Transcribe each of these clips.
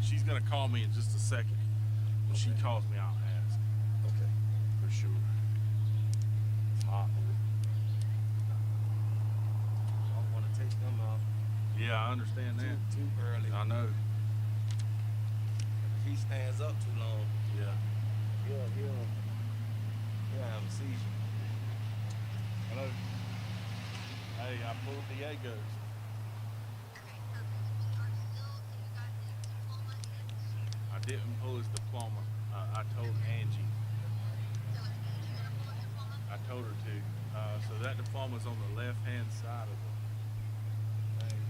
She's gonna call me in just a second. When she calls me, I'll ask. Okay. For sure. It's hot. I don't want to take them out. Yeah, I understand that. Too early. I know. If he stands up too long, Yeah. he'll have a seizure. Hello. Hey, I pulled Diego's. I didn't pull his diploma. I told Angie. I told her to. So that diploma's on the left-hand side of the thing.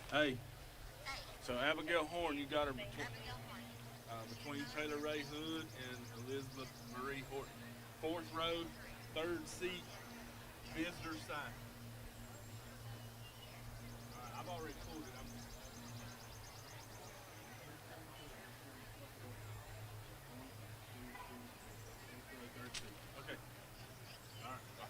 Hey, so Abigail Horn, you got her between Taylor Ray Hood and Elizabeth Marie Horton. Fourth row, third seat, visitor side. All right, I've already pulled it. I'm just third seat. Okay. All right. Bye.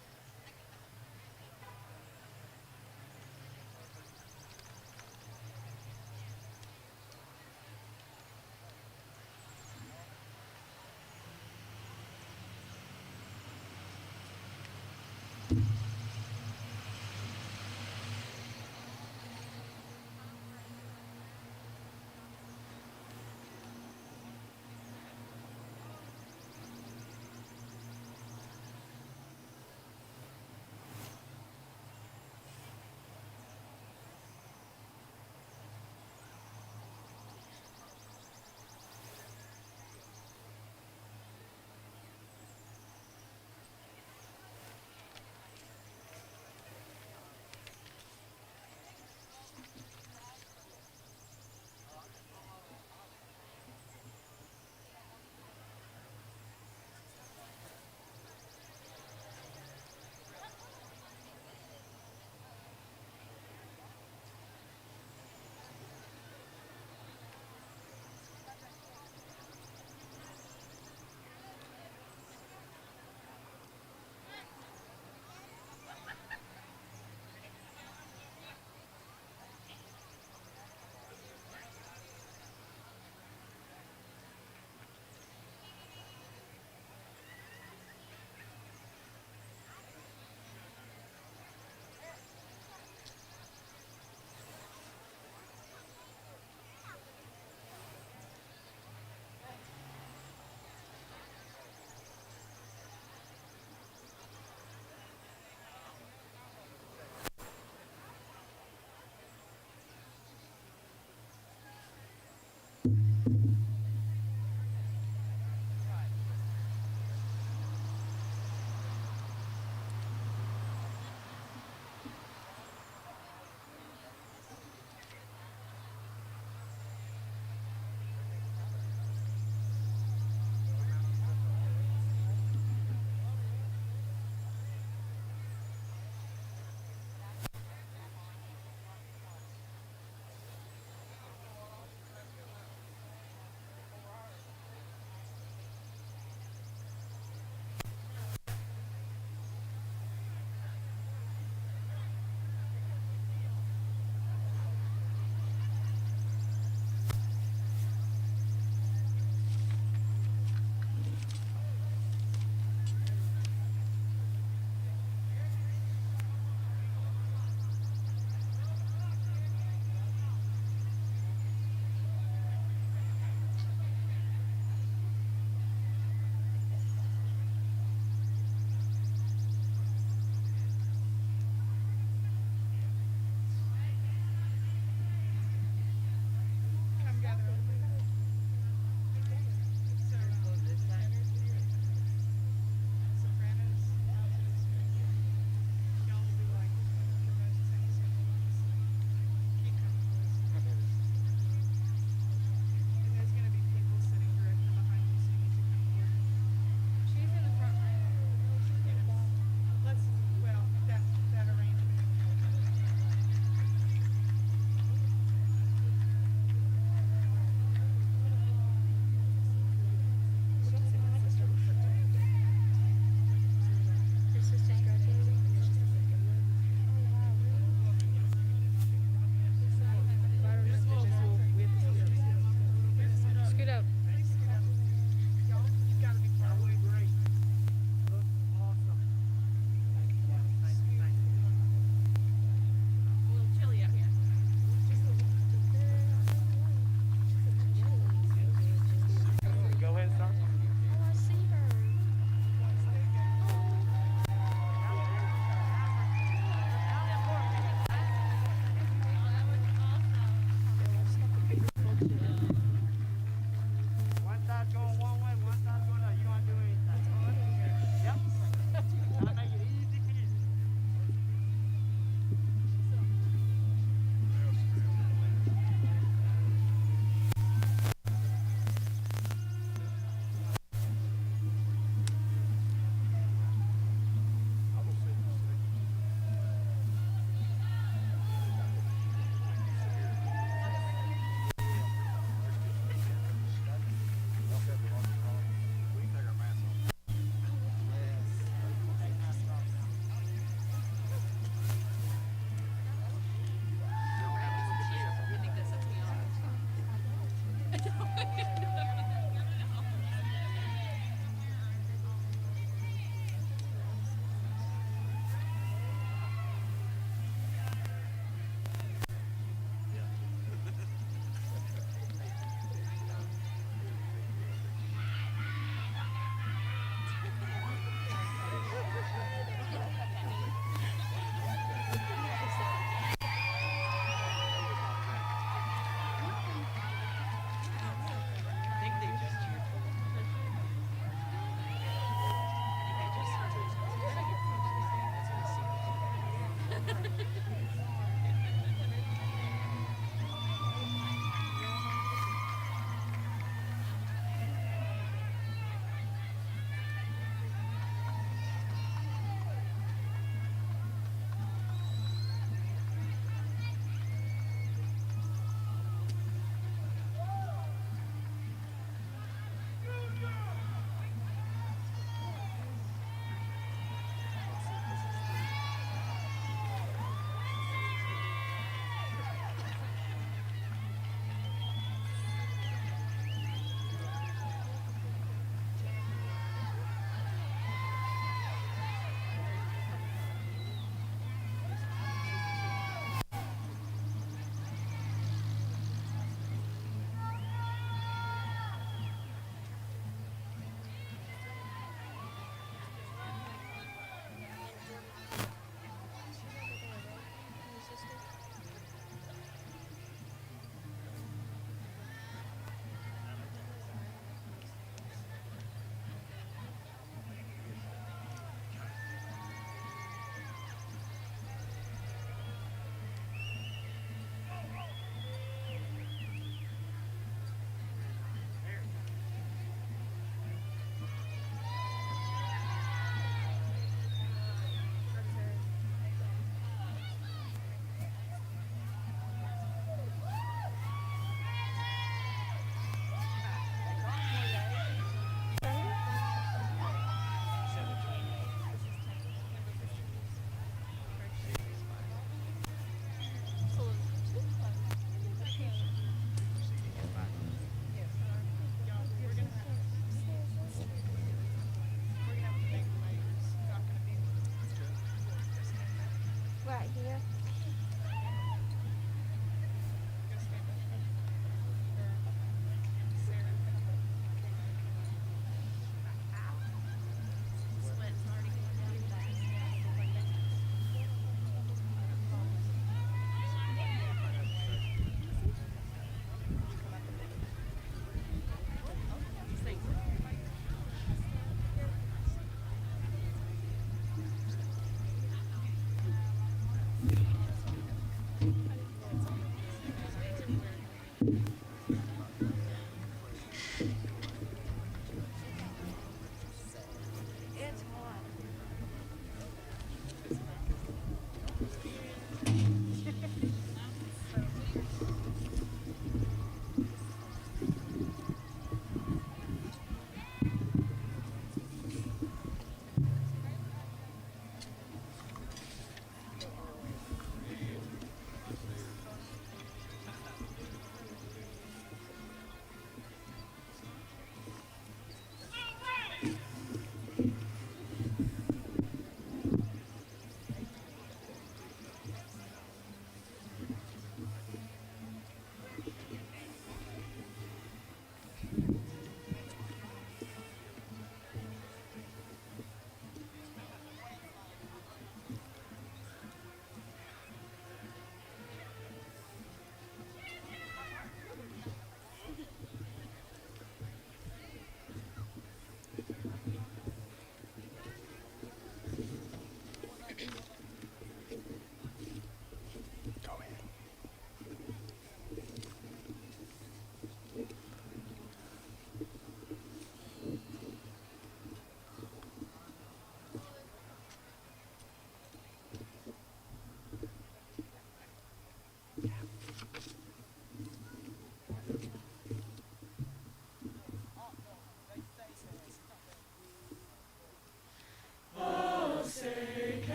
Right here.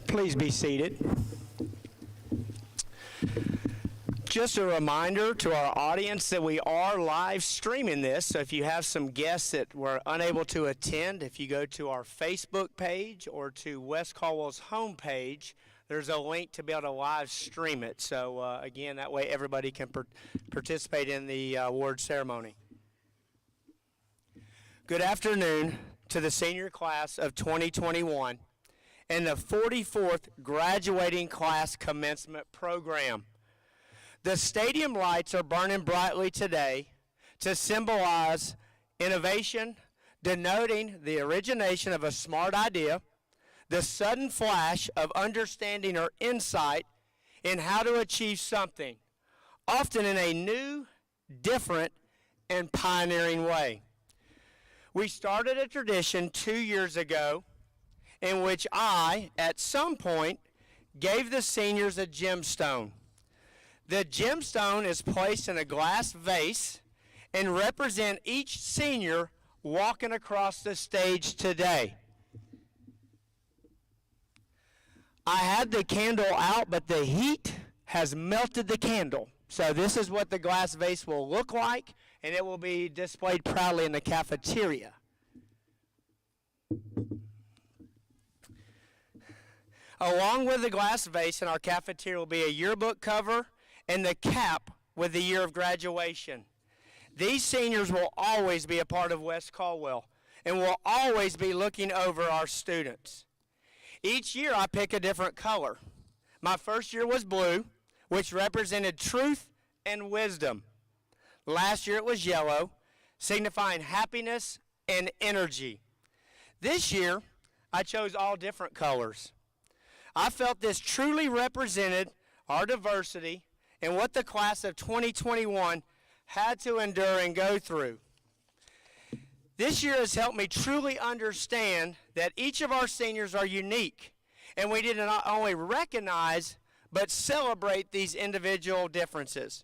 Please be seated. Just a reminder to our audience that we are live streaming this, so if you have some guests that were unable to attend, if you go to our Facebook page or to West Caldwell's homepage, there's a link to be able to live stream it. So again, that way everybody can participate in the award ceremony. Good afternoon to the senior class of 2021 and the 44th graduating class commencement program. The stadium lights are burning brightly today to symbolize innovation, denoting the origination of a smart idea, the sudden flash of understanding or insight in how to achieve something, often in a new, different, and pioneering way. We started a tradition 2 years ago in which I, at some point, gave the seniors a gemstone. The gemstone is placed in a glass vase and represent each senior walking across the stage today. I had the candle out, but the heat has melted the candle. So this is what the glass vase will look like, and it will be displayed proudly in the cafeteria. Along with the glass vase in our cafeteria will be a yearbook cover and the cap with the year of graduation. These seniors will always be a part of West Caldwell and will always be looking over our students. Each year I pick a different color. My first year was blue, which represented truth and wisdom. Last year it was yellow, signifying happiness and energy. This year I chose all different colors. I felt this truly represented our diversity and what the class of 2021 had to endure and go through. This year has helped me truly understand that each of our seniors are unique, and we need to not only recognize but celebrate these individual differences.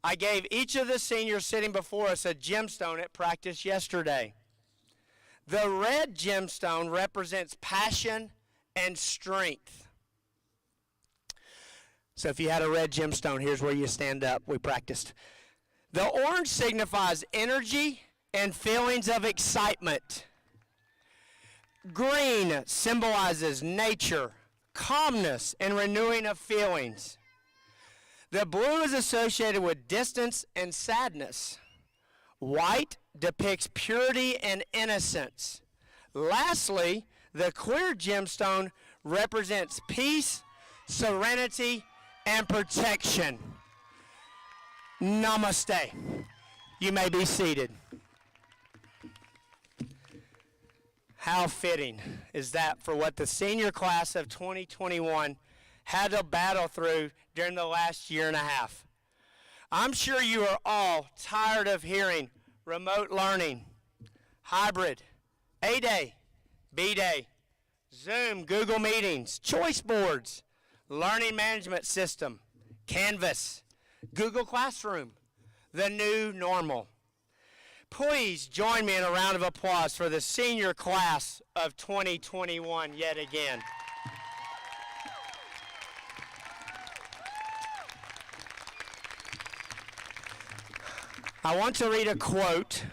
I gave each of the seniors sitting before us a gemstone at practice yesterday. The red gemstone represents passion and strength. So if you had a red gemstone, here's where you stand up. We practiced. The orange signifies energy and feelings of excitement. Green symbolizes nature, calmness, and renewing of feelings. The blue is associated with distance and sadness. White depicts purity and innocence. Lastly, the clear gemstone represents peace, serenity, and protection. Namaste. You may be seated. How fitting is that for what the senior class of 2021 had to battle through during the last year and a half. I'm sure you are all tired of hearing remote learning, hybrid, A-Day, B-Day, Zoom, Google Meetings, choice boards, learning management system, Canvas, Google Classroom, the new normal. Please join me in a round of applause for the senior class of 2021 yet again. I want to read a quote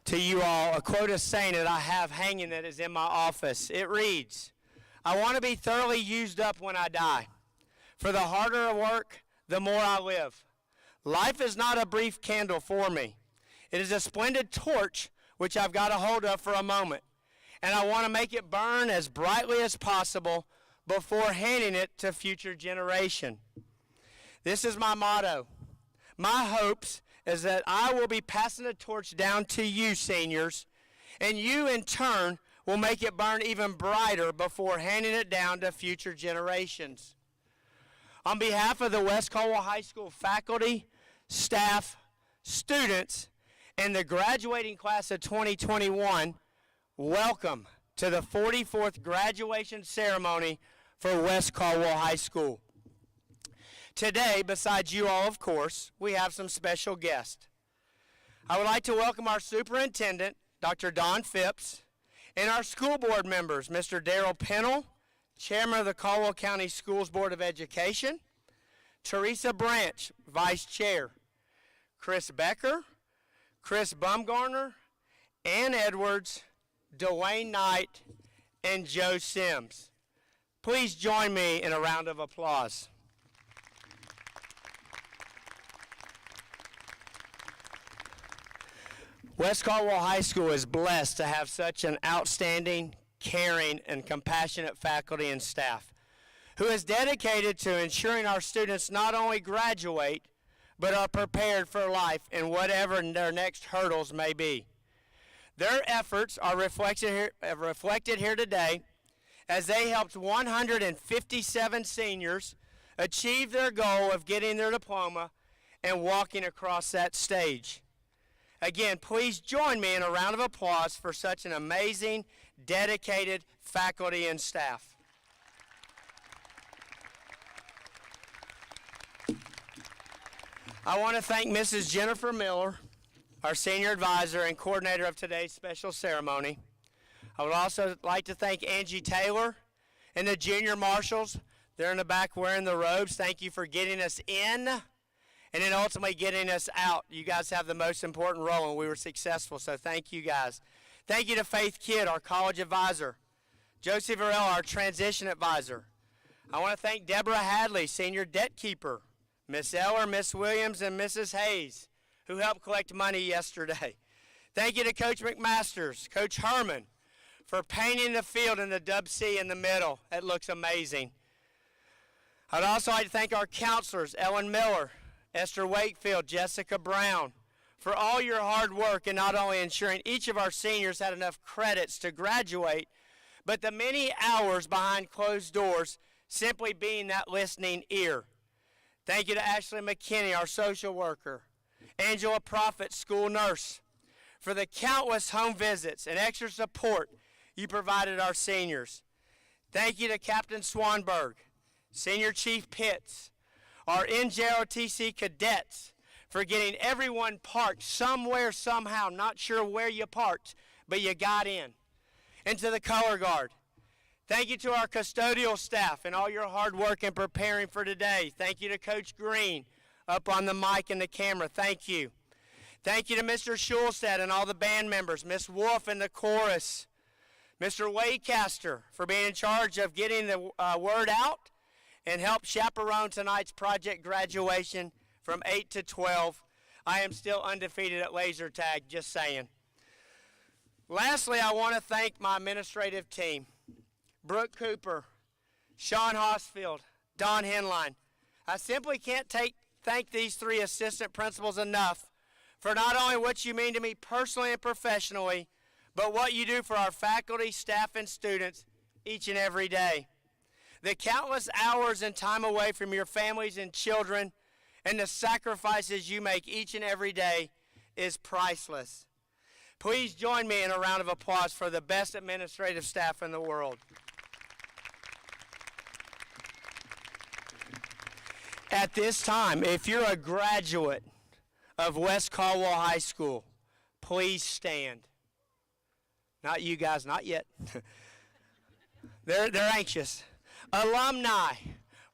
to you all, a quote of saying that I have hanging that is in my office. It reads, "I want to be thoroughly used up when I die. For the harder I work, the more I live. Life is not a brief candle for me. It is a splendid torch which I've got a hold of for a moment, and I want to make it burn as brightly as possible before handing it to future generation." This is my motto. My hopes is that I will be passing the torch down to you, seniors, and you in turn will make it burn even brighter before handing it down to future generations. On behalf of the West Caldwell High School faculty, staff, students, and the graduating class of 2021, welcome to the 44th graduation ceremony for West Caldwell High School. Today, besides you all, of course, we have some special guests. I would like to welcome our superintendent, Dr. Don Phipps, and our school board members, Mr. Darrell Pennell, Chairman of the Caldwell County Schools Board of Education, Teresa Branch, Vice Chair, Chris Becker, Chris Bumgarner, Ann Edwards, Dwayne Knight, and Joe Sims. Please join me in a round of applause. West Caldwell High School is blessed to have such an outstanding, caring, and compassionate faculty and staff who is dedicated to ensuring our students not only graduate, but are prepared for life in whatever their next hurdles may be. Their efforts are reflected here today as they helped 157 seniors achieve their goal of getting their diploma and walking across that stage. Again, please join me in a round of applause for such an amazing, dedicated faculty and staff. I want to thank Mrs. Jennifer Miller, our senior advisor and coordinator of today's special ceremony. I would also like to thank Angie Taylor and the junior marshals. They're in the back wearing the robes. Thank you for getting us in and then ultimately getting us out. You guys have the most important role, and we were successful, so thank you guys. Thank you to Faith Kidd, our college advisor, Josie Varela, our transition advisor. I want to thank Deborah Hadley, senior debt keeper, Miss Eller, Miss Williams, and Mrs. Hayes, who helped collect money yesterday. Thank you to Coach McMasters, Coach Herman, for painting the field in the Dub C in the middle. It looks amazing. I'd also like to thank our counselors, Ellen Miller, Esther Wakefield, Jessica Brown, for all your hard work in not only ensuring each of our seniors had enough credits to graduate, but the many hours behind closed doors simply being that listening ear. Thank you to Ashley McKinney, our social worker, Angela Prophet, school nurse, for the countless home visits and extra support you provided our seniors. Thank you to Captain Swanberg, Senior Chief Pitts, our NJROTC cadets, for getting everyone parked somewhere, somehow, not sure where you parked, but you got in. And to the color guard, thank you to our custodial staff and all your hard work in preparing for today. Thank you to Coach Green up on the mic and the camera. Thank you. Thank you to Mr. Schulstead and all the band members, Miss Wolf and the chorus, Mr. Waycaster for being in charge of getting the word out and help chaperone tonight's project graduation from 8 to 12. I am still undefeated at laser tag, just saying. Lastly, I want to thank my administrative team, Brooke Cooper, Sean Hosfield, Don Henline. I simply can't thank these three assistant principals enough for not only what you mean to me personally and professionally, but what you do for our faculty, staff, and students each and every day. The countless hours and time away from your families and children and the sacrifices you make each and every day is priceless. Please join me in a round of applause for the best administrative staff in the world. At this time, if you're a graduate of West Caldwell High School, please stand. Not you guys, not yet. They're anxious. Alumni,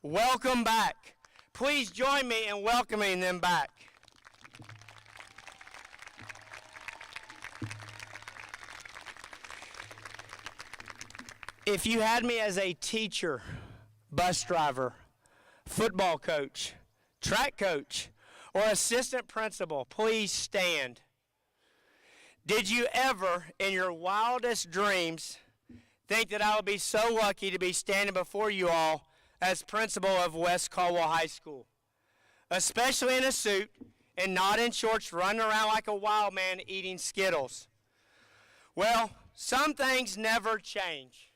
welcome back. Please join me in welcoming them back. If you had me as a teacher, bus driver, football coach, track coach, or assistant principal, please stand. Did you ever, in your wildest dreams, think that I would be so lucky to be standing before you all as principal of West Caldwell High School, especially in a suit and not in shorts, running around like a wild man eating Skittles? Well, some things never change.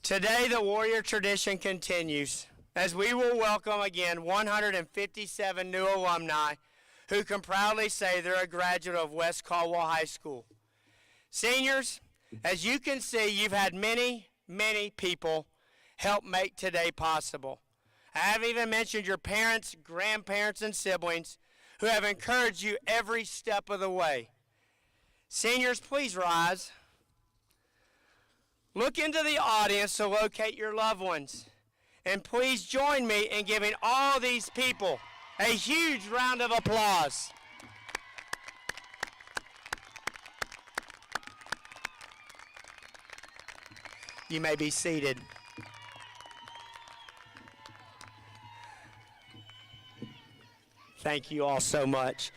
Today, the warrior tradition continues. as we will welcome again 157 new alumni who can proudly say they're a graduate of West Caldwell High School. Seniors, as you can see, you've had many, many people help make today possible. I haven't even mentioned your parents, grandparents, and siblings who have encouraged you every step of the way. Seniors, please rise. Look into the audience to locate your loved ones. And please join me in giving all these people a huge round of applause. You may be seated. Thank you all so much.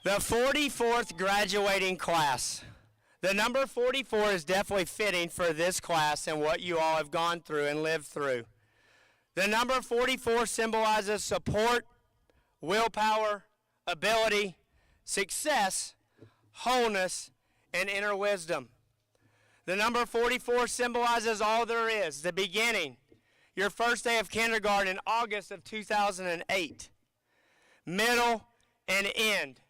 The 44th graduating class. The number 44 is definitely fitting for this class and what you all have gone through and lived through. The number 44 symbolizes support, willpower, ability, success, wholeness, and inner wisdom. The number 44 symbolizes all there is, the beginning, your first day of kindergarten in August of 2008, middle, and end,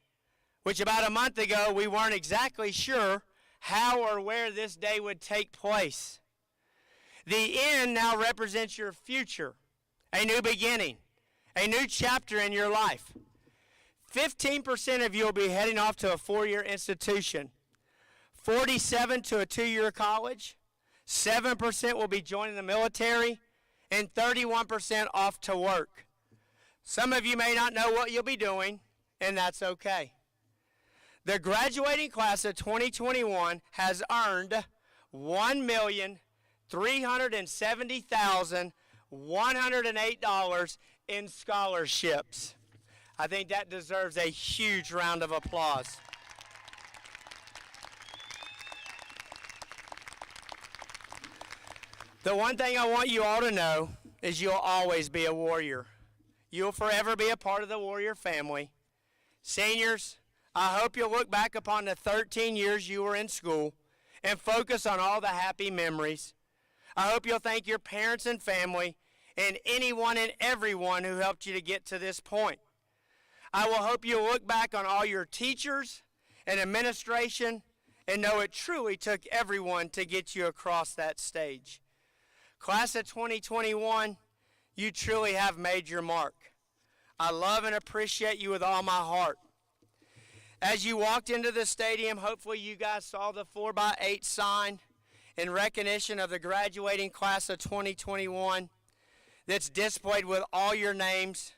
which about a month ago we weren't exactly sure how or where this day would take place. The end now represents your future, a new beginning, a new chapter in your life. 15% of you will be heading off to a 4-year institution, 47% to a 2-year college, 7% will be joining the military, and 31% off to work. Some of you may not know what you'll be doing, and that's okay. The graduating class of 2021 has earned $1,370,108 in scholarships. I think that deserves a huge round of applause. The one thing I want you all to know is you'll always be a warrior. You'll forever be a part of the warrior family. Seniors, I hope you'll look back upon the 13 years you were in school and focus on all the happy memories. I hope you'll thank your parents and family and anyone and everyone who helped you to get to this point. I will hope you'll look back on all your teachers and administration and know it truly took everyone to get you across that stage. Class of 2021, you truly have made your mark. I love and appreciate you with all my heart. As you walked into the stadium, hopefully you guys saw the 4x8 sign in recognition of the graduating class of 2021 that's displayed with all your names.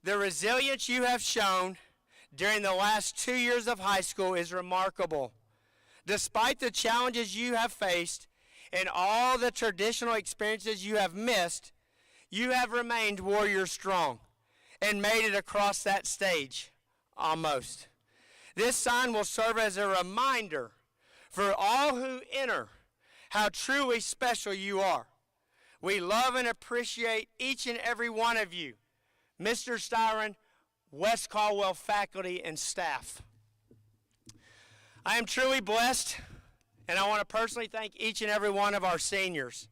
The resilience you have shown during the last 2 years of high school is remarkable. Despite the challenges you have faced and all the traditional experiences you have missed, you have remained warrior strong and made it across that stage, almost. This sign will serve as a reminder for all who enter how truly special you are. We love and appreciate each and every one of you, Mr. Styron, West Caldwell faculty and staff. I am truly blessed, and I want to personally thank each and every one of our seniors,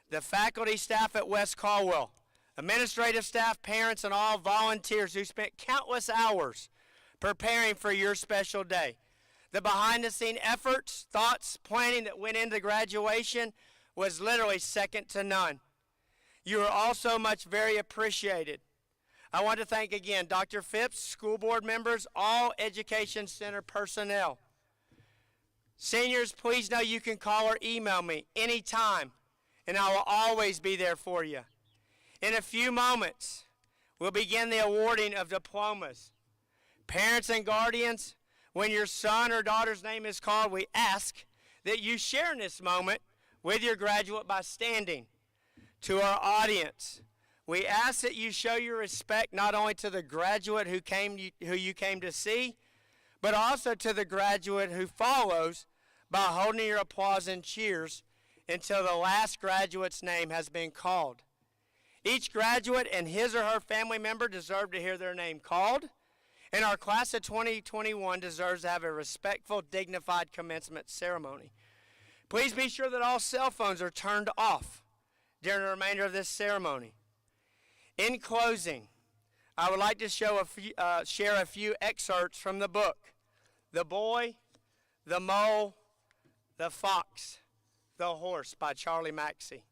the faculty staff at West Caldwell, administrative staff, parents, and all volunteers who spent countless hours preparing for your special day. The behind-the-scene efforts, thoughts, planning that went into graduation was literally second to none. You are all so much very appreciated. I want to thank again Dr. Phipps, school board members, all Education Center personnel. Seniors, please know you can call or email me anytime, and I will always be there for you. In a few moments, we'll begin the awarding of diplomas. Parents and guardians, when your son or daughter's name is called, we ask that you share in this moment with your graduate by standing. To our audience, we ask that you show your respect not only to the graduate who you came to see, but also to the graduate who follows by holding your applause and cheers until the last graduate's name has been called. Each graduate and his or her family member deserve to hear their name called, and our class of 2021 deserves to have a respectful, dignified commencement ceremony. Please be sure that all cell phones are turned off during the remainder of this ceremony. In closing, I would like to share a few excerpts from the book, The Boy, the Mole, the Fox, the Horse by Charlie Maxey.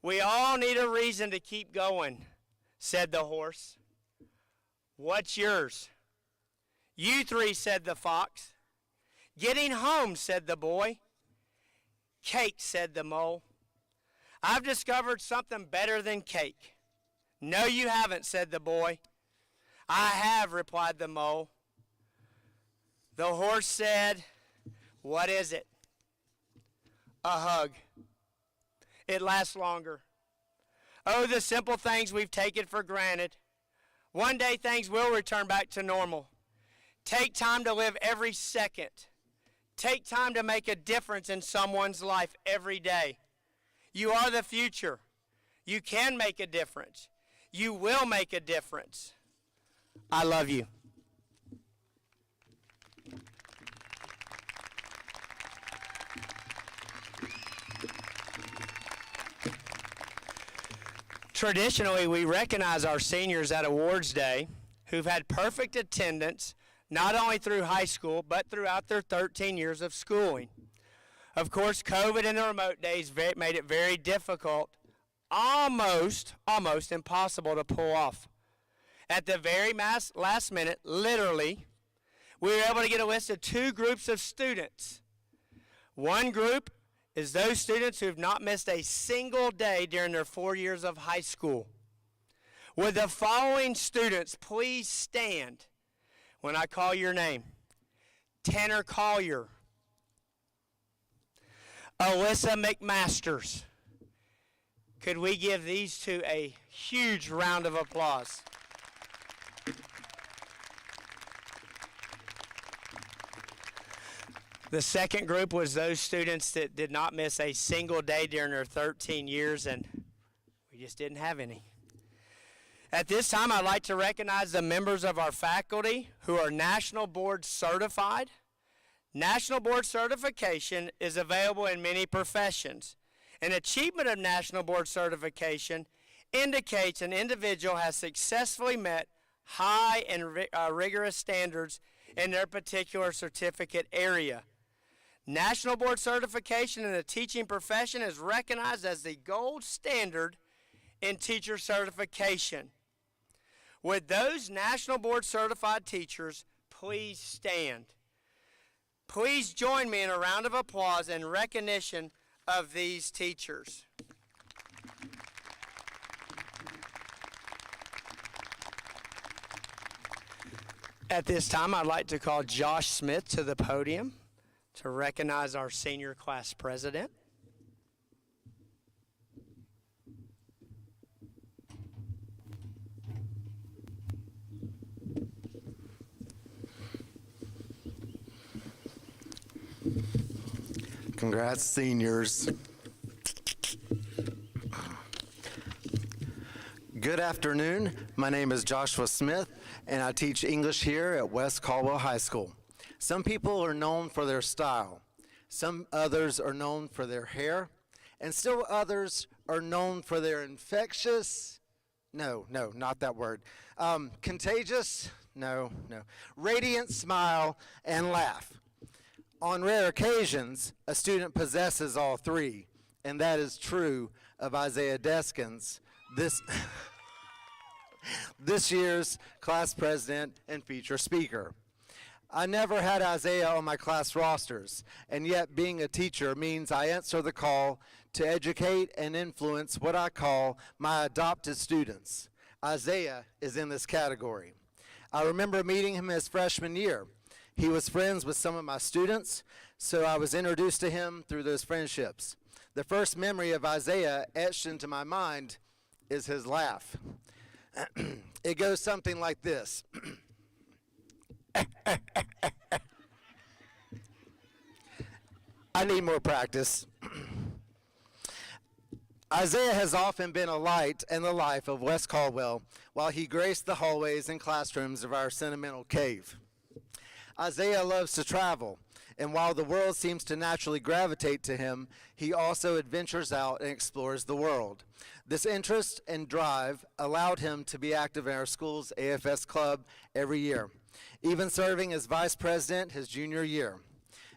We all need a reason to keep going, said the horse. What's yours? You three, said the fox. Getting home, said the boy. Cake, said the mole. I've discovered something better than cake. No, you haven't, said the boy. I have, replied the mole. The horse said, what is it? A hug. It lasts longer. Oh, the simple things we've taken for granted. One day things will return back to normal. Take time to live every second. Take time to make a difference in someone's life every day. You are the future. You can make a difference. You will make a difference. I love you. Traditionally, we recognize our seniors at Awards Day who've had perfect attendance not only through high school, but throughout their 13 years of schooling. Of course, COVID and the remote days made it very difficult, almost impossible to pull off. At the very last minute, literally, we were able to get a list of two groups of students. One group is those students who have not missed a single day during their 4 years of high school. Would the following students please stand when I call your name? Tanner Collier, Alyssa McMasters. Could we give these two a huge round of applause? The second group was those students that did not miss a single day during their 13 years, and we just didn't have any. At this time, I'd like to recognize the members of our faculty who are National Board certified. National Board certification is available in many professions. An achievement of National Board certification indicates an individual has successfully met high and rigorous standards in their particular certificate area. National Board certification in the teaching profession is recognized as the gold standard in teacher certification. Would those National Board certified teachers please stand? Please join me in a round of applause in recognition of these teachers. At this time, I'd like to call Josh Smith to the podium to recognize our senior class president. Congrats, seniors. Good afternoon. My name is Joshua Smith, and I teach English here at West Caldwell High School. Some people are known for their style. Some others are known for their hair, and still others are known for their infectious, not that word, contagious, radiant smile and laugh. On rare occasions, a student possesses all three, and that is true of Isaiah Deskins, this year's class president and feature speaker. I never had Isaiah on my class rosters, and yet being a teacher means I answer the call to educate and influence what I call my adopted students. Isaiah is in this category. I remember meeting him his freshman year. He was friends with some of my students, so I was introduced to him through those friendships. The first memory of Isaiah etched into my mind is his laugh. It goes something like this. I need more practice. Isaiah has often been a light in the life of West Caldwell while he graced the hallways and classrooms of our sentimental cave. Isaiah loves to travel, And while the world seems to naturally gravitate to him, he also adventures out and explores the world. This interest and drive allowed him to be active in our school's AFS club every year, even serving as vice president his junior year.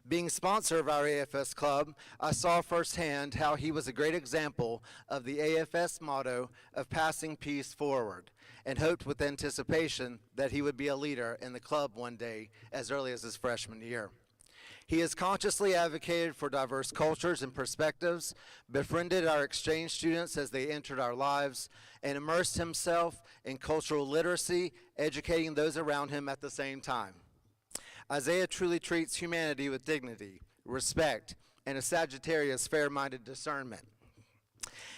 Being sponsor of our AFS club, I saw firsthand how he was a great example of the AFS motto of passing peace forward, and hoped with anticipation that he would be a leader in the club one day as early as his freshman year. He has consciously advocated for diverse cultures and perspectives, befriended our exchange students as they entered our lives, and immersed himself in cultural literacy, educating those around him at the same time. Isaiah truly treats humanity with dignity, respect, and a Sagittarius fair-minded discernment.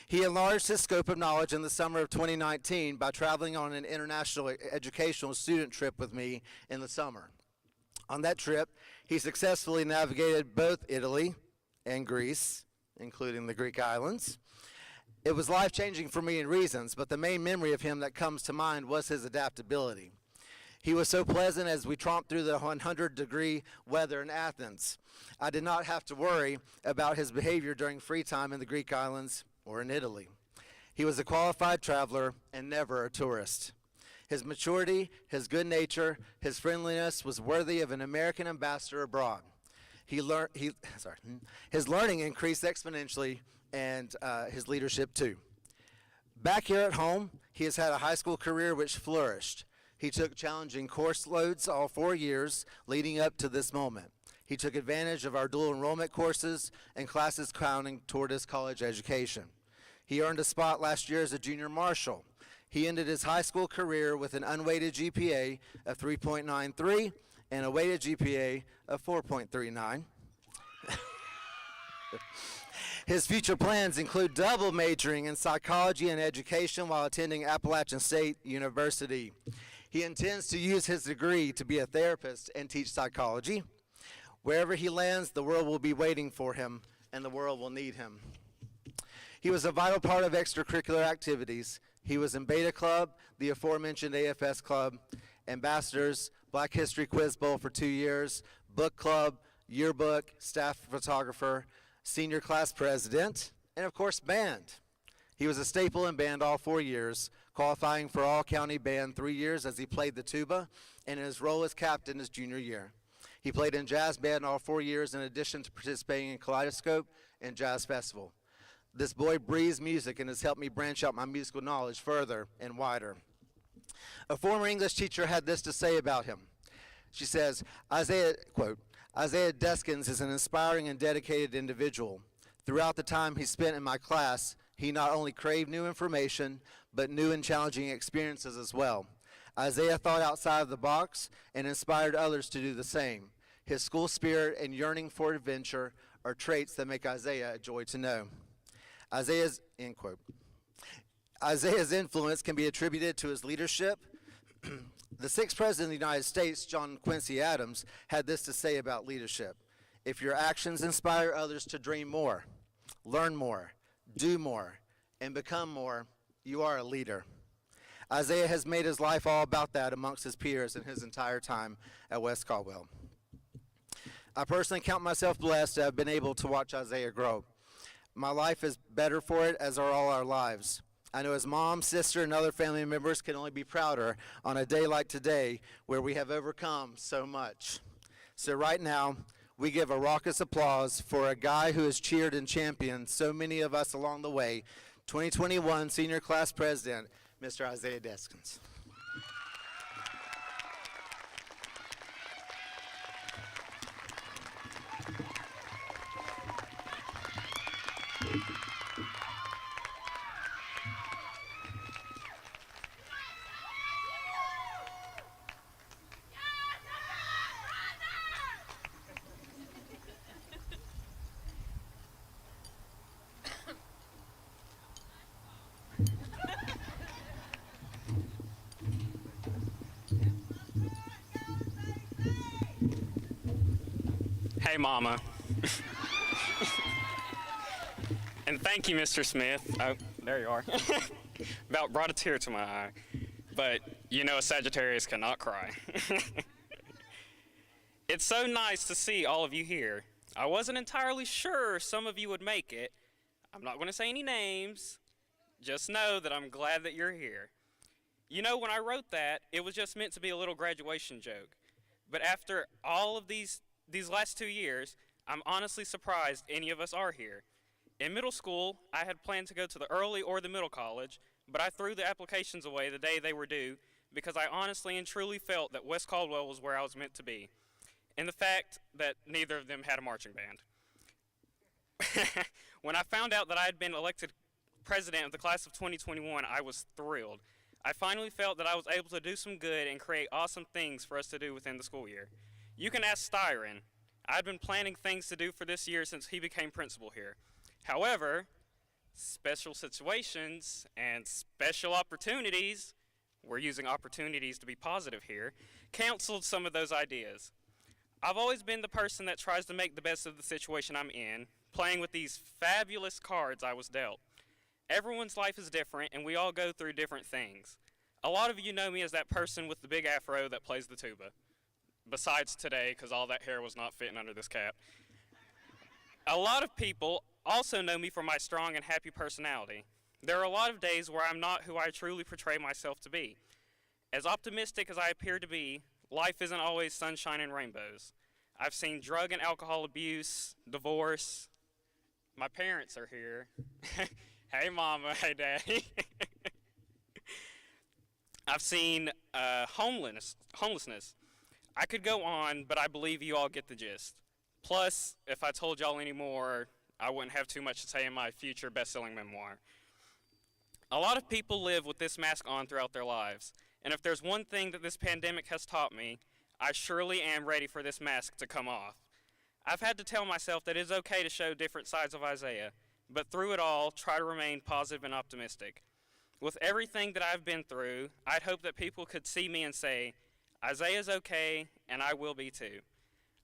He enlarged his scope of knowledge in the summer of 2019 by traveling on an international educational student trip with me in the summer. On that trip, he successfully navigated both Italy and Greece, including the Greek islands. It was life-changing for me in reasons, but the main memory of him that comes to mind was his adaptability. He was so pleasant as we tromped through the 100-degree weather in Athens. I did not have to worry about his behavior during free time in the Greek islands or in Italy. He was a qualified traveler and never a tourist. His maturity, his good nature, his friendliness was worthy of an American ambassador abroad. His learning increased exponentially, and his leadership too. Back here at home, he has had a high school career which flourished. He took challenging course loads all 4 years leading up to this moment. He took advantage of our dual enrollment courses and classes counting toward his college education. He earned a spot last year as a junior marshal. He ended his high school career with an unweighted GPA of 3.93 and a weighted GPA of 4.39. His future plans include double majoring in psychology and education while attending Appalachian State University. He intends to use his degree to be a therapist and teach psychology. Wherever he lands, the world will be waiting for him, and the world will need him. He was a vital part of extracurricular activities. He was in Beta Club, the aforementioned AFS Club, Ambassadors, Black History Quiz Bowl for 2 years, Book Club, Yearbook, Staff Photographer, Senior Class President, and of course, Band. He was a staple in band all 4 years, qualifying for all-county band 3 years as he played the tuba, and in his role as captain his junior year. He played in jazz band all 4 years in addition to participating in Kaleidoscope and Jazz Festival. This boy breathes music and has helped me branch out my musical knowledge further and wider. A former English teacher had this to say about him. She says, Isaiah, quote, Isaiah Deskins is an inspiring and dedicated individual. Throughout the time he spent in my class, he not only craved new information, but new and challenging experiences as well. Isaiah thought outside of the box and inspired others to do the same. His school spirit and yearning for adventure are traits that make Isaiah a joy to know. Isaiah's, end quote. Isaiah's influence can be attributed to his leadership. The sixth president of the United States, John Quincy Adams, had this to say about leadership. If your actions inspire others to dream more, learn more, do more, and become more, you are a leader. Isaiah has made his life all about that amongst his peers in his entire time at West Caldwell. I personally count myself blessed to have been able to watch Isaiah grow. My life is better for it, as are all our lives. I know his mom, sister, and other family members can only be prouder on a day like today where we have overcome so much. So right now, we give a raucous applause for a guy who has cheered and championed so many of us along the way, 2021 Senior Class President, Mr. Isaiah Deskins. Hey, Mama. And thank you, Mr. Smith. Oh, there you are. About brought a tear to my eye. But, you know, a Sagittarius cannot cry. It's so nice to see all of you here. I wasn't entirely sure some of you would make it. I'm not going to say any names. Just know that I'm glad that you're here. You know, when I wrote that, it was just meant to be a little graduation joke. But after all of these last 2 years, I'm honestly surprised any of us are here. In middle school, I had planned to go to the early or the middle college, but I threw the applications away the day they were due because I honestly and truly felt that West Caldwell was where I was meant to be, and the fact that neither of them had a marching band. When I found out that I had been elected president of the class of 2021, I was thrilled. I finally felt that I was able to do some good and create awesome things for us to do within the school year. You can ask Styron. I'd been planning things to do for this year since he became principal here. However, special situations and special opportunities, we're using opportunities to be positive here, canceled some of those ideas. I've always been the person that tries to make the best of the situation I'm in, playing with these fabulous cards I was dealt. Everyone's life is different, and we all go through different things. A lot of you know me as that person with the big afro that plays the tuba. Besides today, because all that hair was not fitting under this cap. A lot of people also know me for my strong and happy personality. There are a lot of days where I'm not who I truly portray myself to be. As optimistic as I appear to be, life isn't always sunshine and rainbows. I've seen drug and alcohol abuse, divorce. My parents are here. Hey, Mama. Hey, Daddy. I've seen homelessness. I could go on, but I believe you all get the gist. Plus, if I told y'all any more, I wouldn't have too much to say in my future best-selling memoir. A lot of people live with this mask on throughout their lives, and if there's one thing that this pandemic has taught me, I surely am ready for this mask to come off. I've had to tell myself that it's okay to show different sides of Isaiah, but through it all, try to remain positive and optimistic. With everything that I've been through, I'd hope that people could see me and say, Isaiah's okay, and I will be too.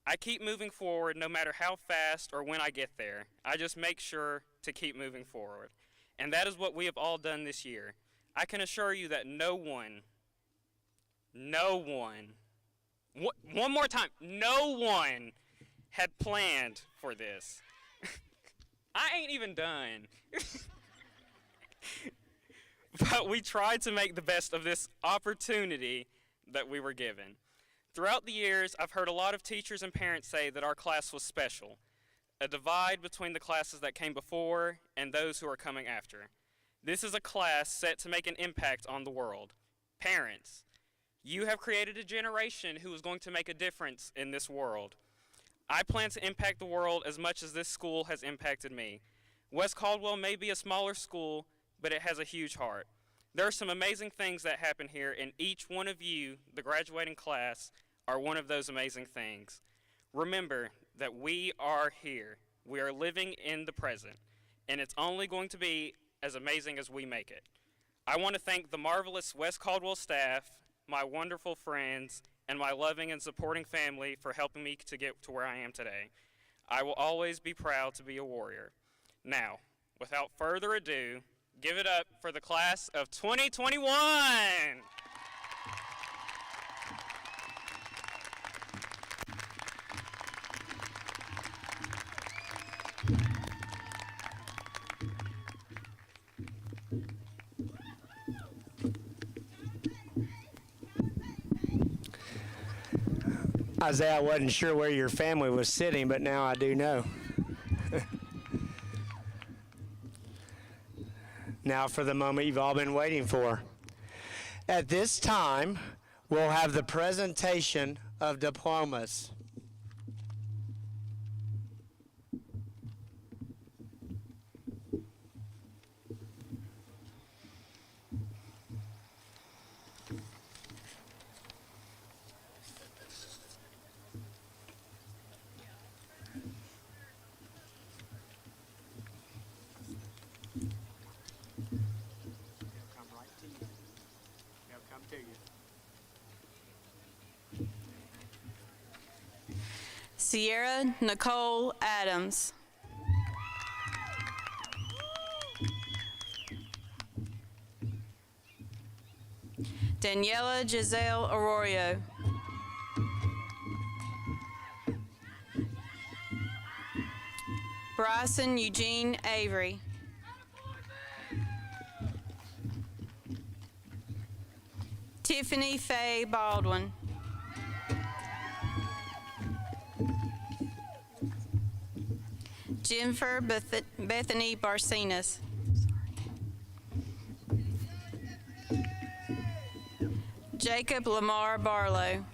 I keep moving forward no matter how fast or when I get there. I just make sure to keep moving forward. And that is what we have all done this year. I can assure you that no one, one more time, no one had planned for this. I ain't even done. But we tried to make the best of this opportunity that we were given. Throughout the years, I've heard a lot of teachers and parents say that our class was special, a divide between the classes that came before and those who are coming after. This is a class set to make an impact on the world. Parents, you have created a generation who is going to make a difference in this world. I plan to impact the world as much as this school has impacted me. West Caldwell may be a smaller school, but it has a huge heart. There are some amazing things that happen here, and each one of you, the graduating class, are one of those amazing things. Remember that we are here. We are living in the present, and it's only going to be as amazing as we make it. I want to thank the marvelous West Caldwell staff, my wonderful friends, and my loving and supporting family for helping me to get to where I am today. I will always be proud to be a warrior. Now, without further ado, give it up for the class of 2021. Isaiah, I wasn't sure where your family was sitting, but now I do know. Now for the moment you've all been waiting for. At this time, we'll have the presentation of diplomas. Sierra Nicole Adams. Daniela Giselle Arroyo. Bryson Eugene Avery. Tiffany Faye Baldwin. Jennifer Bethany Barcenas. Jacob Lamar Barlow.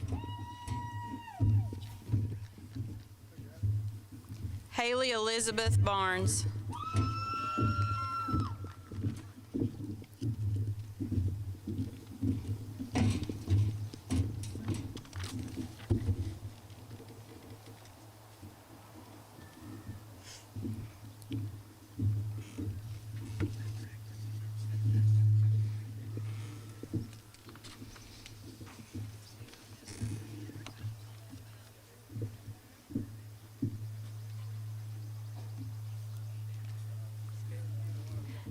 Haley Elizabeth Barnes.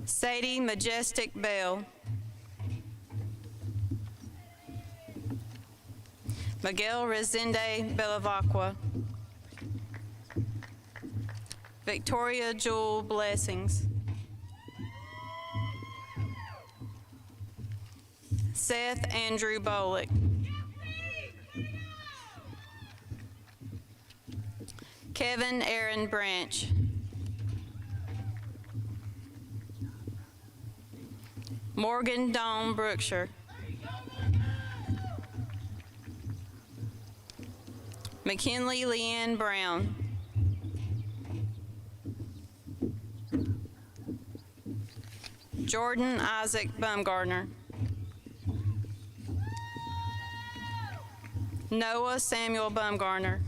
Sadie Majestic Bell. Miguel Resende Bellavacqua. Victoria Jewel Blessings. Seth Andrew Bolick. Kevin Aaron Branch. Morgan Dawn Brookshire. McKinley Leanne Brown. Jordan Isaac Bumgardner. Noah Samuel Bumgarner.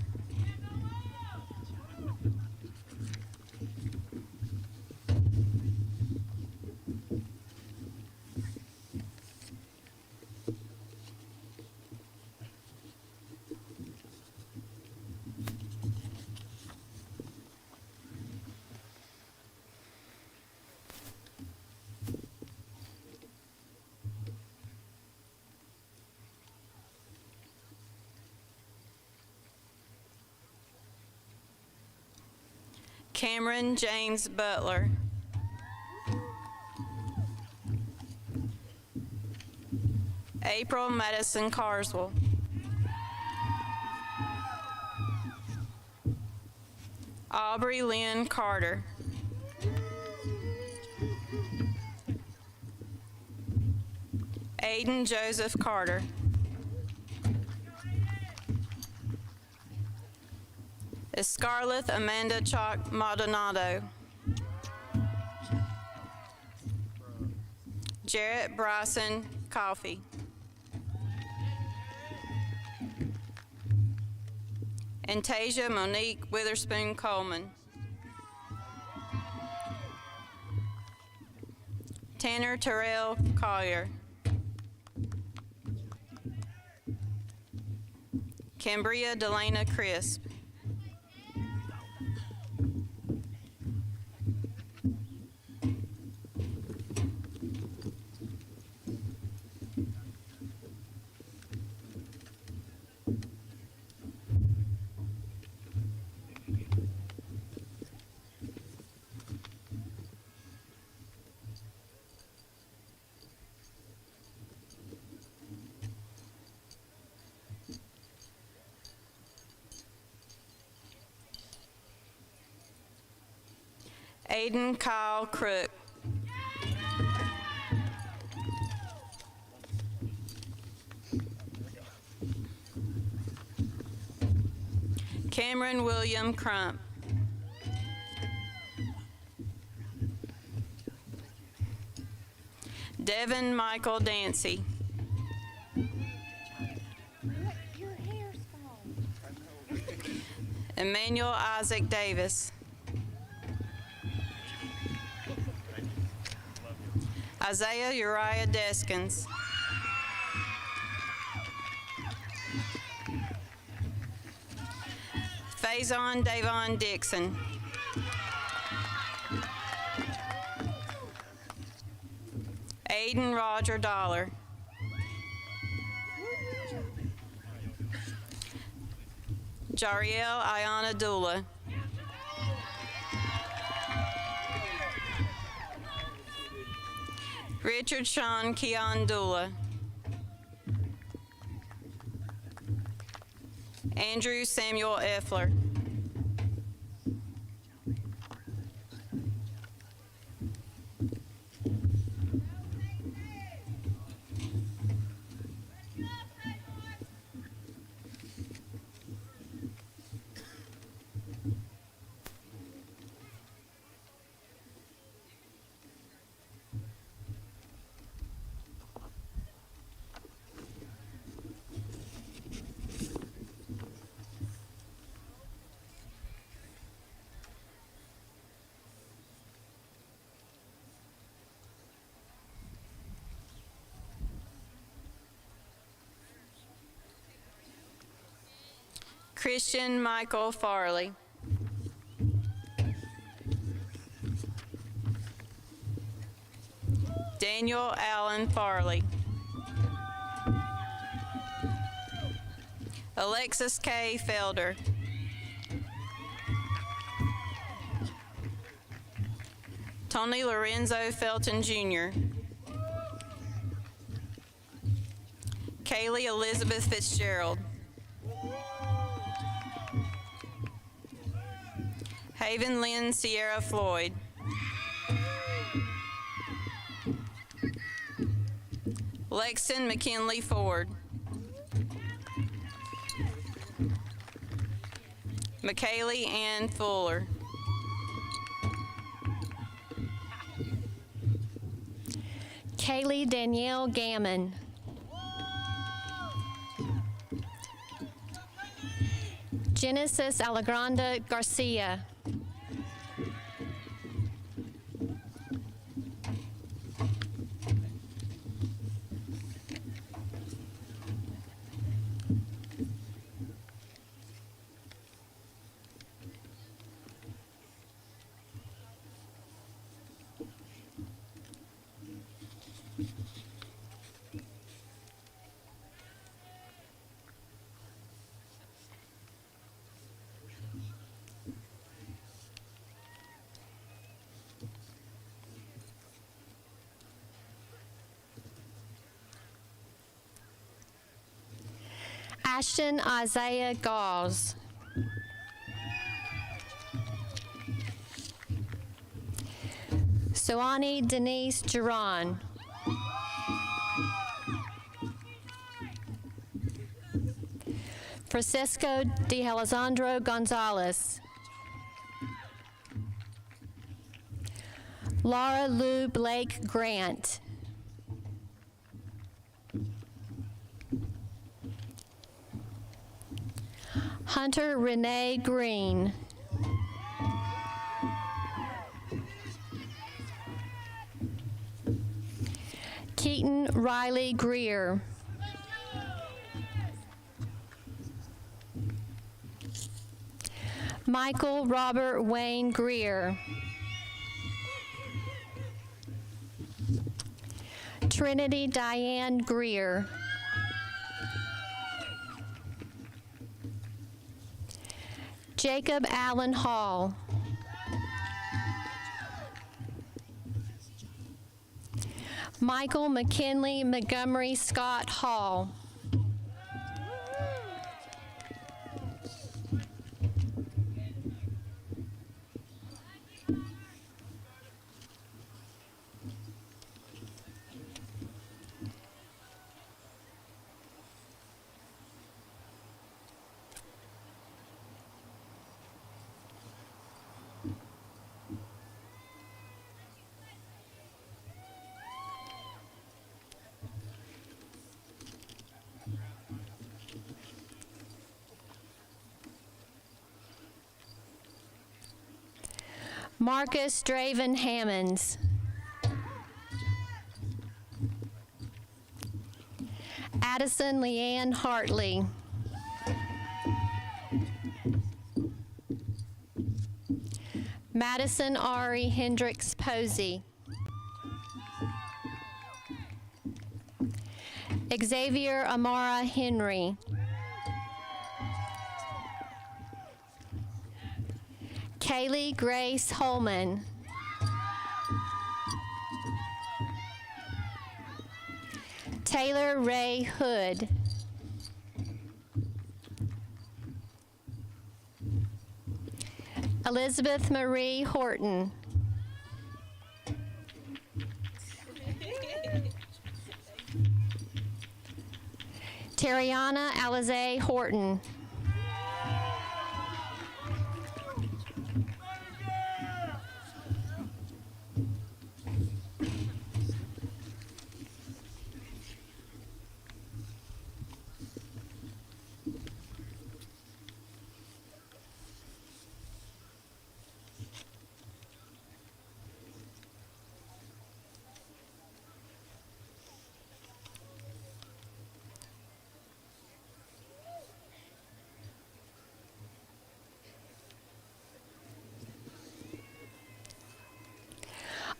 Cameron James Butler. April Madison Carswell. Aubrey Lynn Carter. Aiden Joseph Carter. Scarlett Amanda Chalk Maldonado. Jarrett Bryson Coffey. And Tasia Monique Witherspoon Coleman. Tanner Terrell Collier. Cambria Delana Crisp. Aiden Kyle Crook. Cameron William Crump. Devin Michael Dancy. Emmanuel Isaac Davis. Isaiah Uriah Deskins. Faison Davon Dixon. Aiden Roger Dollar. Jariel Ayana Dula. Richard Sean Kiandula. Andrew Samuel Effler. Christian Michael Farley. Daniel Allen Farley. Alexis K. Felder. Tony Lorenzo Felton Jr. Kaylee Elizabeth Fitzgerald. Haven Lynn Sierra Floyd. Lexton McKinley Ford. McKaylee Ann Fuller. Kaylee Danielle Gammon. Genesis Alegranda Garcia. Ashton Isaiah Gauze. Soani Denise Giron. Francisco de Alessandro Gonzalez. Laura Lou Blake Grant. Hunter Renee Green. Keaton Riley Greer. Michael Robert Wayne Greer. Trinity Diane Greer. Jacob Allen Hall. Michael McKinley Montgomery Scott Hall. Marcus Draven Hammonds. Addison Leanne Hartley. Madison Ari Hendricks Posey. Xavier Amara Henry. Kaylee Grace Holman. Taylor Ray Hood. Elizabeth Marie Horton. Terriana Alize Horton.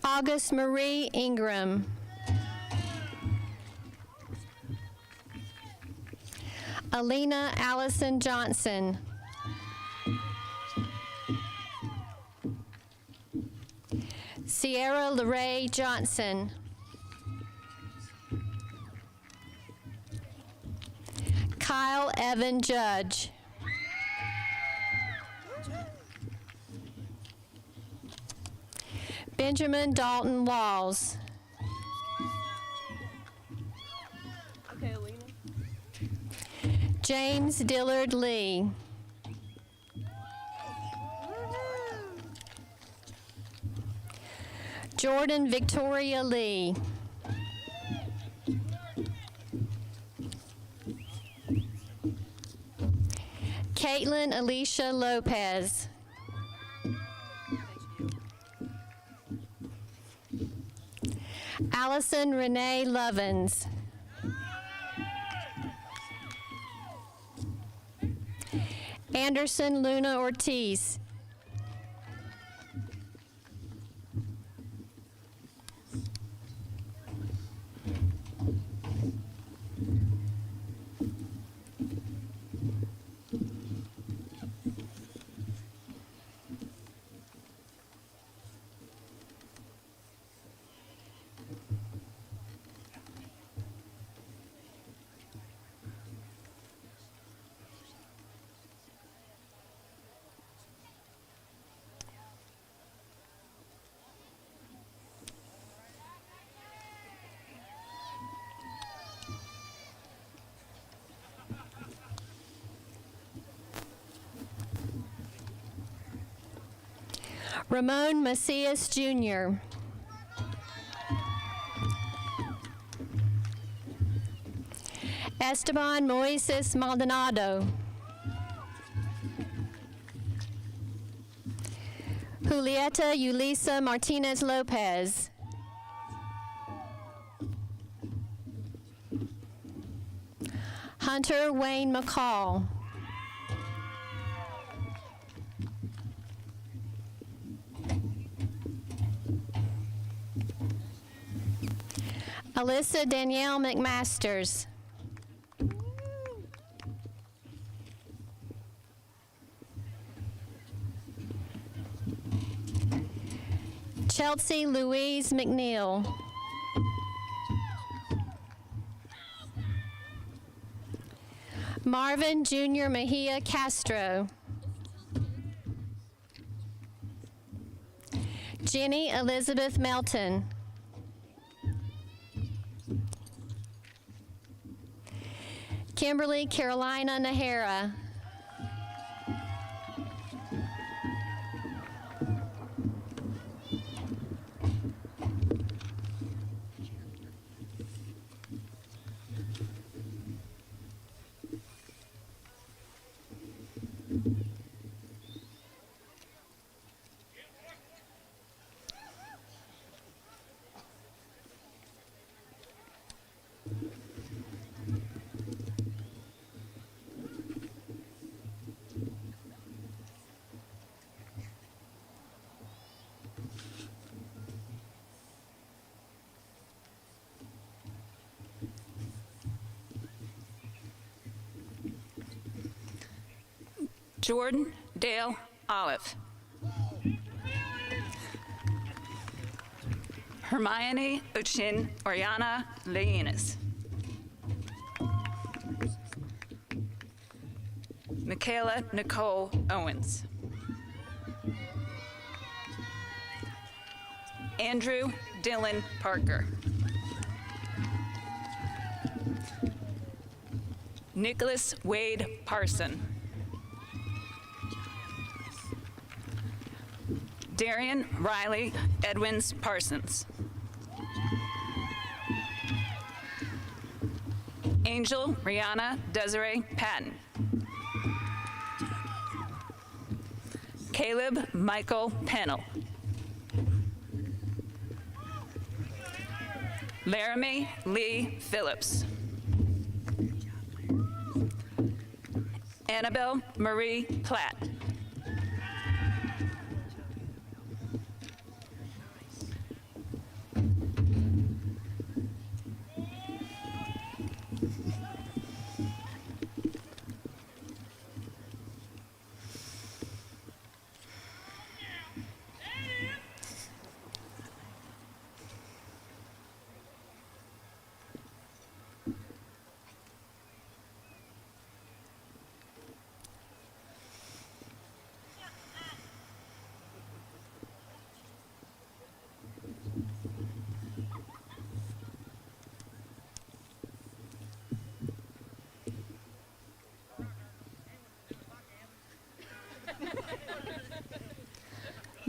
August Marie Ingram. Alina Allison Johnson. Sierra LeRae Johnson. Kyle Evan Judge. Benjamin Dalton Walls. Okay, Alina. James Dillard Lee. Jordan Victoria Lee. Caitlin Alicia Lopez. Allison Renee Lovins. Anderson Luna Ortiz. Ramon Macias Jr. Esteban Moises Maldonado. Julieta Yulisa Martinez Lopez. Hunter Wayne McCall. Alyssa Danielle McMasters. Chelsea Louise McNeil. Marvin Jr. Mejia Castro. Jenny Elizabeth Melton. Kimberly Carolina Nahara. Jordan Dale Olive. Hermione Uchin Oriana Leonis. Michaela Nicole Owens. Andrew Dylan Parker. Nicholas Wade Parson. Darian Riley Edwins Parsons. Angel Rihanna Desiree Patton. Caleb Michael Pennell. Laramie Lee Phillips. Annabelle Marie Platt.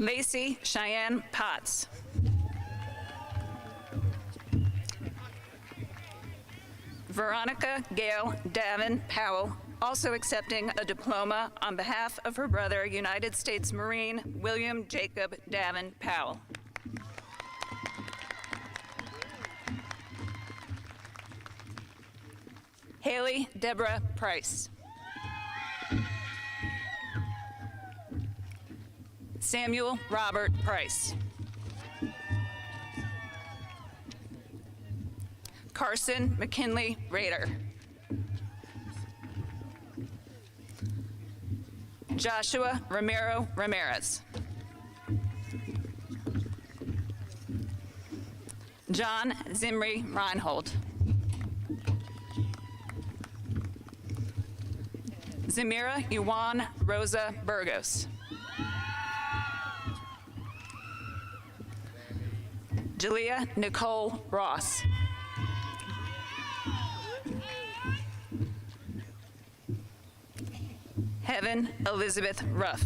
Lacey Cheyenne Potts. Veronica Gail Davin Powell, also accepting a diploma on behalf of her brother, United States Marine William Jacob Davin Powell. Haley Deborah Price. Samuel Robert Price. Carson McKinley Rader. Joshua Romero Ramirez. John Zimri Reinhold. Zamira Yuan Rosa Burgos. Jalea Nicole Ross. Heaven Elizabeth Ruff.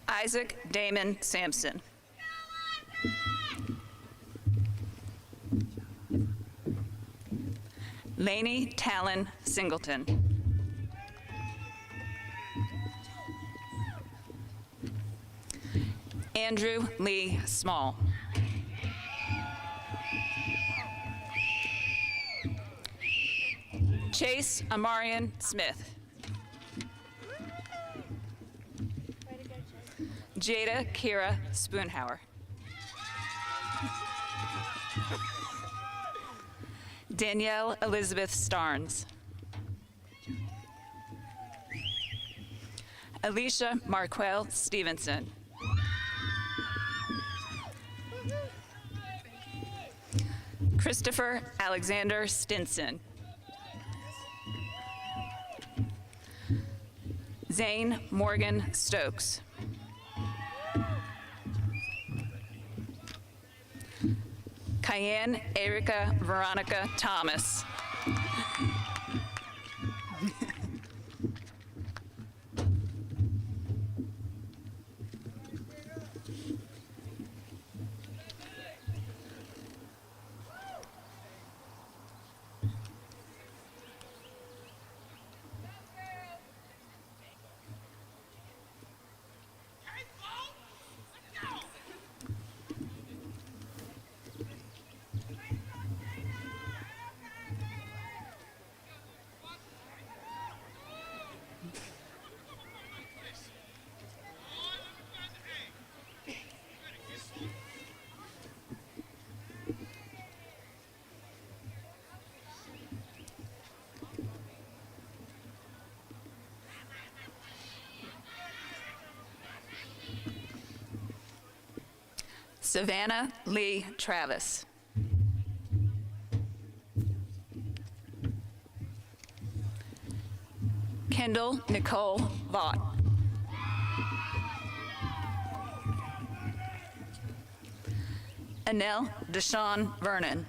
Isaac Damon Sampson. Lainey Talon Singleton. Andrew Lee Small. Chase Amarian Smith. Jada Kira Spoonhauer. Danielle Elizabeth Starnes. Alicia Marquell Stevenson. Christopher Alexander Stinson. Zane Morgan Stokes. Cayenne Erica Veronica Thomas. Savannah Lee Travis. Kendall Nicole Vaught. Anel Deshawn Vernon.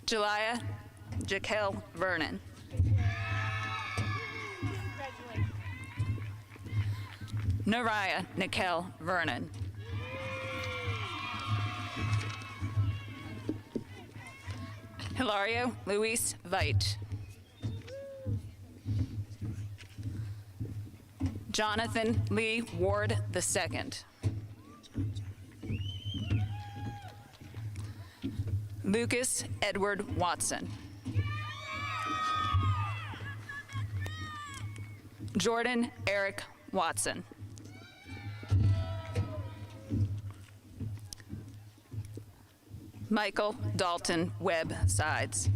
Jelia Jaquel Vernon. Nariah Nikel Vernon. Hilario Luis Veit. Jonathan Lee Ward II. Lucas Edward Watson. Jordan Eric Watson. Michael Dalton Webb Sides.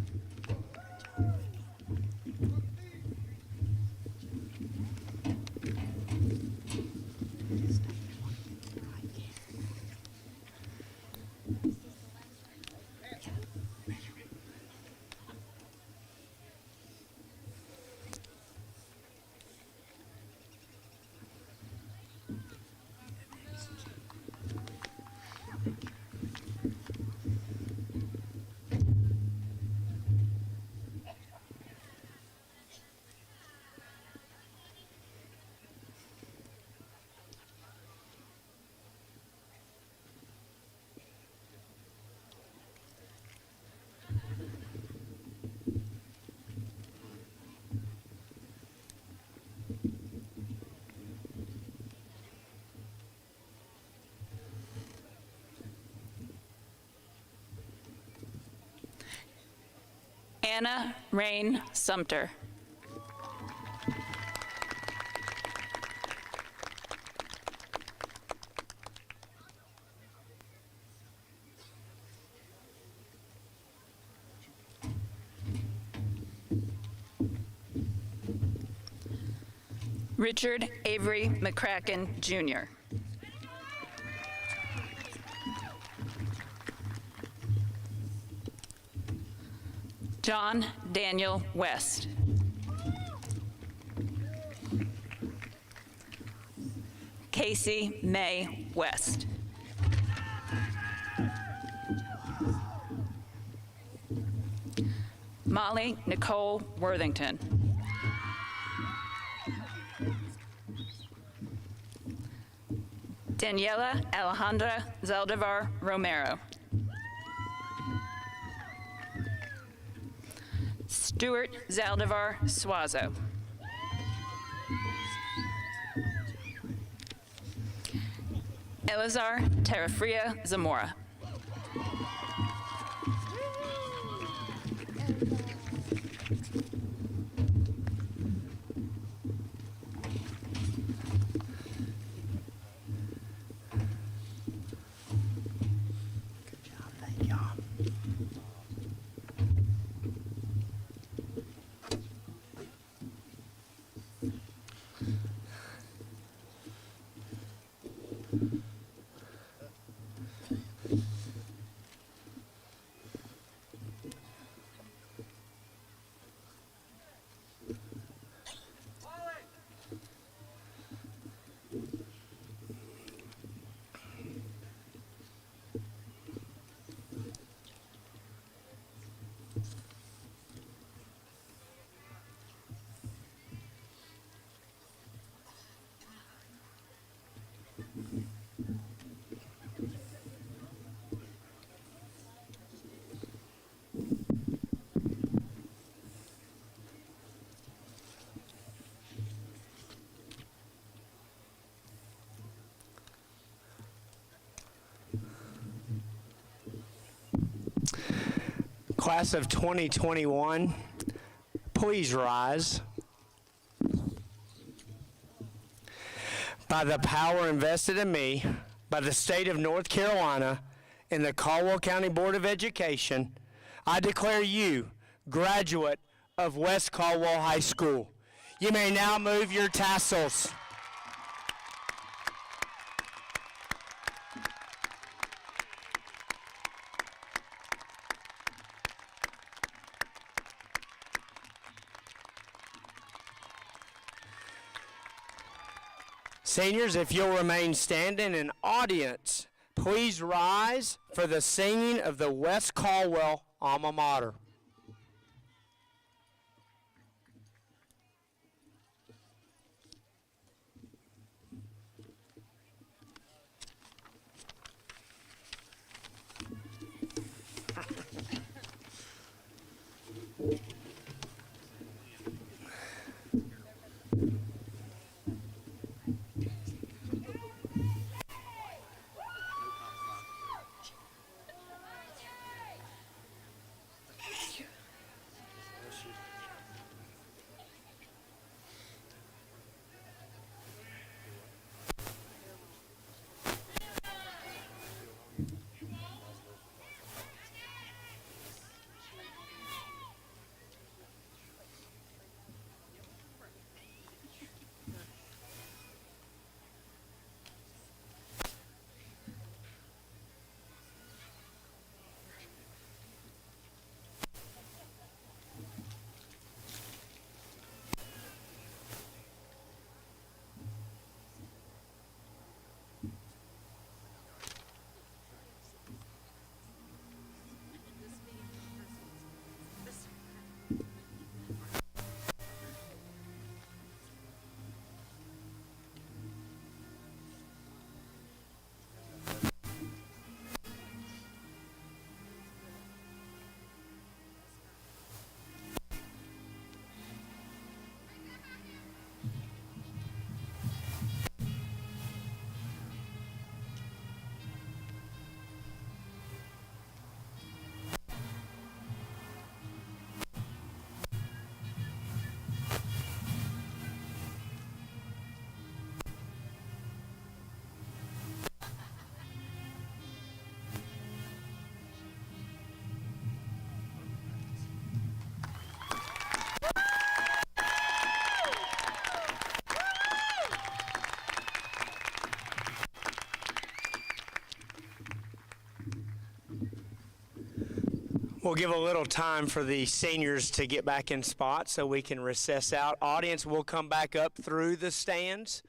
Anna Rain Sumter. Richard Avery McCracken, Jr. John Daniel West. Casey May West. Molly Nicole Worthington. Daniela Alejandra Zaldivar Romero. Stuart Zaldivar Suazo. Elazar Terrafria Zamora. Class of 2021, please rise. By the power invested in me by the state of North Carolina and the Caldwell County Board of Education, I declare you graduate of West Caldwell High School. You may now move your tassels. Seniors, if you'll remain standing, and audience, please rise for the singing of the West Caldwell alma mater. We'll give a little time for the seniors to get back in spot so we can recess out. Audience will come back up through the stands.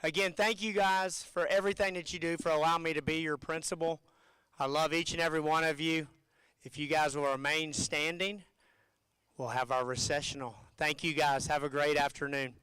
Again, thank you guys for everything that you do, for allowing me to be your principal. I love each and every one of you. If you guys will remain standing, we'll have our recessional. Thank you guys. Have a great afternoon.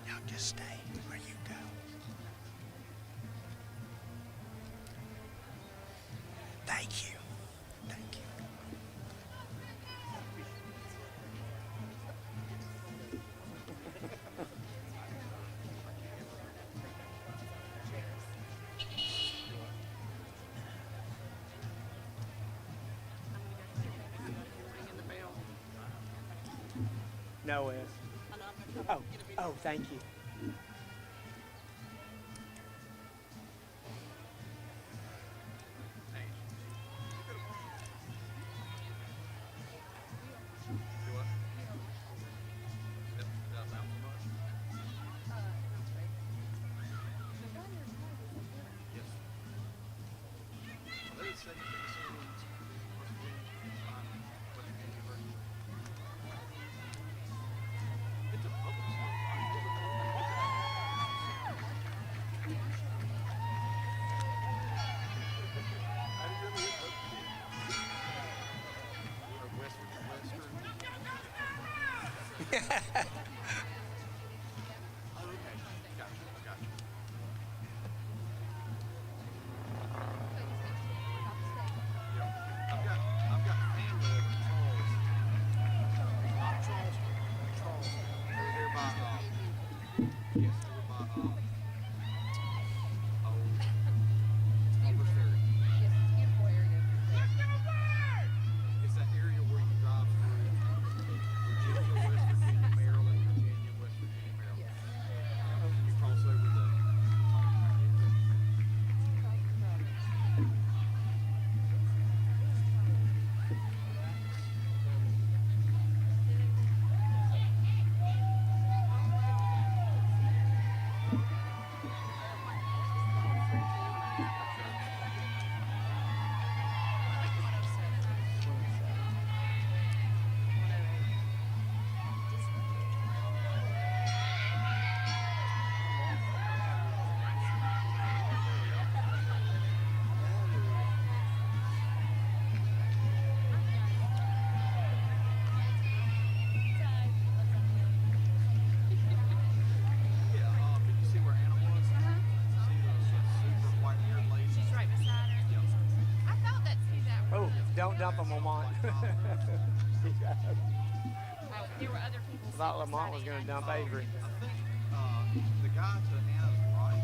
Now just stay where you go. Thank you. Thank you. No, Wes. Oh, thank you. It's that area where you drive through Virginia, West Virginia, Maryland, don't dump him, Lamont. There were other people. I thought Lamont was going to dump Avery. I think the guy to Hannah's right,